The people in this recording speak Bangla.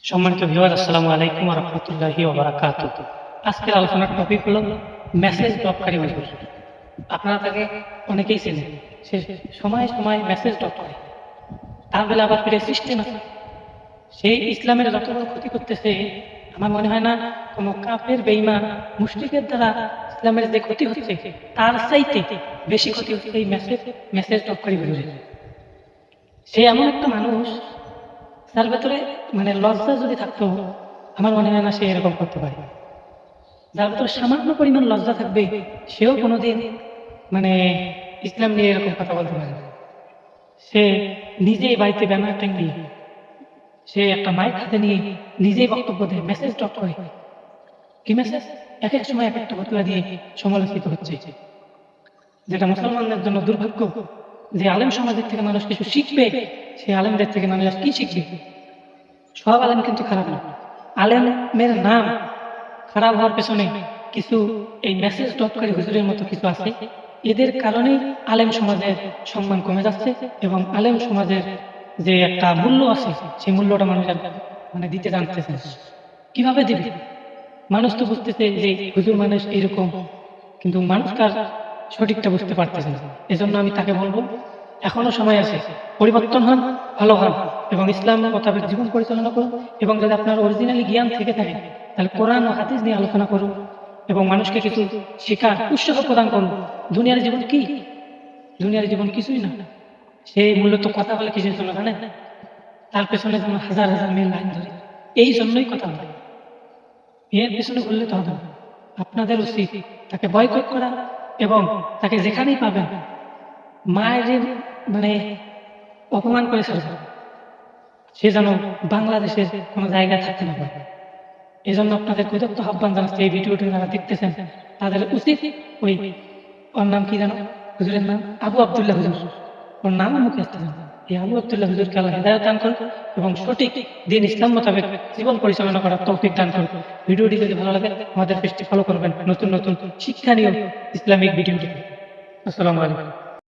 সম্মানিত ভিউয়ার, আসসালামু আলাইকুম ওয়া রাহমাতুল্লাহি ওয়া বারাকাতুহু। আজকের আলোচনার টপিক হলো মেসেজ ড্রপকারী মানুষ। আপনারা তাকে অনেকেই চেনেন। সে সময় সময় মেসেজ ড্রপ করে, তার বেলা আবার ফিরে সিস্টেম আছে। সেই ইসলামের যত বড় ক্ষতি করতেছে, আমার মনে হয় না কোনো কাফের বেঈমান মুশরিকের দ্বারা ইসলামের যে ক্ষতি হচ্ছে তার চাইতে বেশি ক্ষতি হচ্ছে এই মেসেজ ড্রপকারী মানুষের। সে এমন একটা মানুষ, তার ভেতরে লজ্জা যদি থাকতো, আমার মনে হয় না সে এরকম করতে পারে। যার ভেতরে সামান্য পরিমাণ লজ্জা থাকবে, সেও কোনোদিন মানে ইসলাম নিয়ে এরকম কথা বলতে পারে না। সে নিজেই বাড়িতে ব্যানার টাঙিয়ে, সে একটা মাইক হাতে নিয়ে নিজেই বক্তব্য দেয়, মেসেজ ড্রপ করে। কি মেসেজ? এক এক সময় এক একটা ফতোয়া দিয়ে সমালোচিত হচ্ছে, যেটা মুসলমানদের জন্য দুর্ভাগ্য। যে আলেম সমাজের থেকে মানুষ কিছু শিখবে, সেই আলেমদের থেকে মানুষ আর কি শিখবে? সব আলেম কিন্তু খারাপ না। আলেমের নাম খারাপ হওয়ার পেছনে কিছু এই মেসেজ ড্রপকারী হুজুরের মতো কিছু আছে। এদের কারণেই আলেম সমাজের সম্মান কমে যাচ্ছে এবং আলেম সমাজের যে একটা মূল্য আছে, সেই মূল্যটা মানুষ আর দিতে জানতেছে না। কিভাবে দিবে? মানুষ তো বুঝতেছে যে হুজুর মানুষ এরকম, কিন্তু মানুষ তার সঠিকটা বুঝতে পারতেছে না। এজন্য আমি তাকে বলবো, এখনো সময় আছে, পরিবর্তন হন, ভালো হন এবং ইসলাম মোতাবেক জীবন পরিচালনা করুন। এবং যদি আপনার অরিজিনালি জ্ঞান থেকে থাকে, তাহলে কোরআন ও হাদিস নিয়ে আলোচনা করুন এবং মানুষকে কিছু শেখার উৎসাহ প্রদান করুন। দুনিয়ার জীবন কি? দুনিয়ার জীবন কিছুই না। সেই মূলত কথা বলে কিসের জন্য জানেন? তার পেছনে যেন হাজার হাজার মেয়ে লাইন ধরে, এই জন্যই কথা বলে। এর পেছনে ঘুরলে তো হবে না। আপনাদের উচিত তাকে বয়কট করা এবং তাকে যেখানেই পাবেন মায়ের অপমান করে ছাড়বে। সে যেন বাংলাদেশের কোনো জায়গায় থাকতে না পারে। এই জন্য আপনাদের উদাত্ত আহ্বান জানাচ্ছে, এই ভিডিওটি যারা দেখতেছেন তাদের উচিত ওর নাম কি জানো? হুজুরের নাম আবু আবদুল্লাহ হুজুর। ওর নামও মুখে আসতে জানো। এই আবু আবদুল্লাহ হুজুরকে আল্লাহ হেদায়েত দান করুন এবং সঠিক দিন ইসলাম মোতাবেক জীবন পরিচালনা করার তৌফিক দান করুন। ভিডিওটি যদি ভালো লাগে আমাদের পেজটি ফলো করবেন নতুন নতুন শিক্ষণীয় ইসলামিক ভিডিওটি। আসসালামু আলাইকুম।